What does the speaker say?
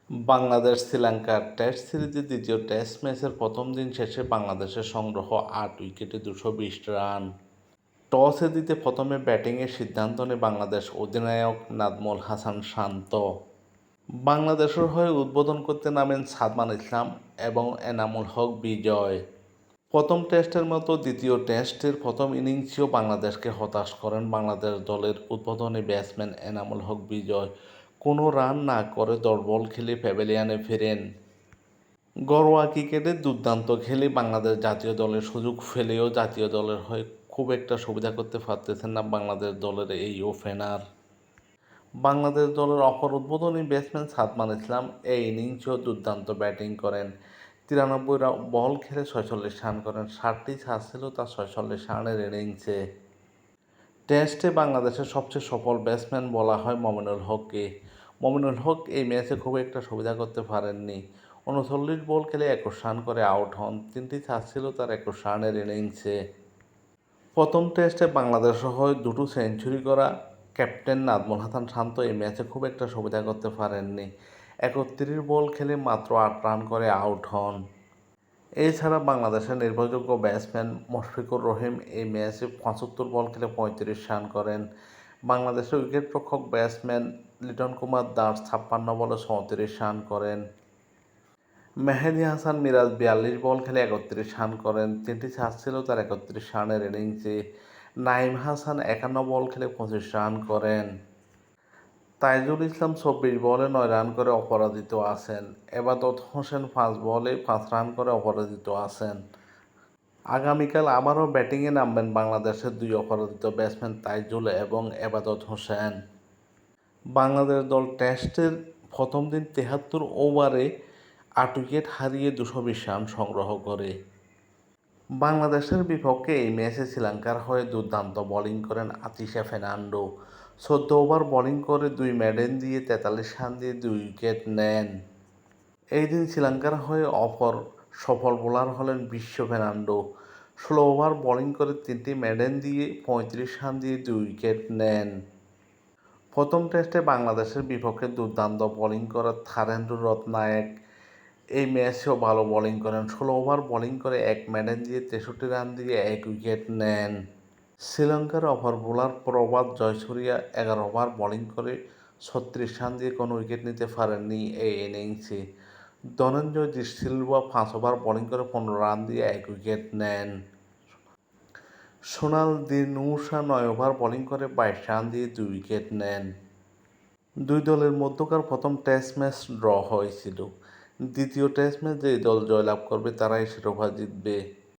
Bangladesh Sri Lanka test সিরিজের দ্বিতীয় test ম্যাচের প্রথম দিন শেষে বাংলাদেশের সংগ্রহ ৮ উইকেটে ২২০ রান। টসে জিতে প্রথমে ব্যাটিংয়ের সিদ্ধান্ত নেয় বাংলাদেশ অধিনায়ক নাজমুল হাসান শান্ত। বাংলাদেশের হয়ে উদ্বোধন করতে নামেন সাদমান ইসলাম এবং এনামুল হক বিজয়। প্রথম টেস্টের মতো দ্বিতীয় টেস্টের প্রথম ইনিংসেও বাংলাদেশকে হতাশ করেন বাংলাদেশ দলের উদ্বোধনী ব্যাটসম্যান এনামুল হক বিজয়। কোনো রান না করে ১০ বল খেলে প্যাভিলিয়নে ফেরেন। ঘরোয়া ক্রিকেটে দুর্দান্ত খেলে বাংলাদেশ জাতীয় দলের সুযোগ ফেলেও জাতীয় দলের হয়ে খুব একটা সুবিধা করতে পারতেছেন না বাংলাদেশ দলের এই ওপেনার। বাংলাদেশ দলের অপর উদ্বোধনী ব্যাটসম্যান সাদমান ইসলাম এই ইনিংসেও দুর্দান্ত ব্যাটিং করেন। ৯৩ বল খেলে ৪৬ রান করেন। ৬০টি ছাড় ছিল তার ৪৬ রানের ইনিংসে। টেস্টে বাংলাদেশের সবচেয়ে সফল ব্যাটসম্যান বলা হয় মমিনুল হককে। মমিনুল হক এই ম্যাচে খুব একটা সুবিধা করতে পারেননি। ৩৯ বল খেলে ২১ রান করে আউট হন। ৩টি ছাড় ছিল তার ২১ রানের ইনিংসে। প্রথম টেস্টে বাংলাদেশের হয়ে দুটো সেঞ্চুরি করা ক্যাপ্টেন নাজমুল হাসান শান্ত এই ম্যাচে খুব একটা সুবিধা করতে পারেননি। ৩১ বল খেলে মাত্র ৮ রান করে আউট হন। এছাড়া বাংলাদেশের নির্ভরযোগ্য ব্যাটসম্যান মুশফিকুর রহিম এই ম্যাচে ৭৫ বল খেলে ৩৫ রান করেন। বাংলাদেশের উইকেটরক্ষক ব্যাটসম্যান লিটন কুমার দাস ৫৬ বলে ৩৪ রান করেন। মেহেদী হাসান মিরাজ ৪২ বল খেলে ৩১ রান করেন। ৩টি ছাড় ছিল তার ৩১ রানের ইনিংসে। নাঈম হাসান ৫১ বল খেলে ২৫ রান করেন। তাইজুল ইসলাম ২৪ বলে ৯ রান করে অপরাজিত আছেন। এবাদত হোসেন ৫ বলে ৫ রান করে অপরাজিত আছেন। আগামীকাল আবারও ব্যাটিংয়ে নামবেন বাংলাদেশের দুই অপরাজিত ব্যাটসম্যান তাইজুল এবং এবাদত হোসেন। বাংলাদেশ দল টেস্টের প্রথম দিন ৭৩ ওভারে ৮ উইকেট হারিয়ে ২২০ রান সংগ্রহ করে। বাংলাদেশের বিপক্ষে এই ম্যাচে শ্রীলঙ্কার হয়ে দুর্দান্ত বোলিং করেন আতিশা ফের্নান্ডো। ১৪ ওভার বোলিং করে ২ মেডেন দিয়ে ৪৩ রান দিয়ে ২ উইকেট নেন। এই দিন শ্রীলঙ্কার হয়ে অপর সফল বোলার হলেন বিশ্ব ফের্নান্ডো। ১৬ ওভার বোলিং করে ৩টি মেডেন দিয়ে ৩৫ রান দিয়ে ২ উইকেট নেন। প্রথম টেস্টে বাংলাদেশের বিপক্ষে দুর্দান্ত বোলিং করা থারেন্দ্র রত্নায়েক এই ম্যাচেও ভালো বোলিং করেন। ১৬ ওভার বোলিং করে ১ মেডেন দিয়ে ৬৩ রান দিয়ে ১ উইকেট নেন। শ্রীলঙ্কার অপর বোলার প্রভাত জয়সূরিয়া ১১ ওভার বোলিং করে ৩৬ রান দিয়ে কোনো উইকেট নিতে পারেননি এই ইনিংসে। Dhananjay de Silva ৫ over bowling করে ১৫ রান দিয়ে ১ উইকেট নেন। সোনাল দি নুসা ৯ ওভার বোলিং করে ২২ রান দিয়ে ২ উইকেট নেন। দুই দলের মধ্যকার প্রথম টেস্ট ম্যাচ ড্র হয়েছিল। দ্বিতীয় টেস্ট ম্যাচ যেই দল জয়লাভ করবে তারাই শিরোপা জিতবে।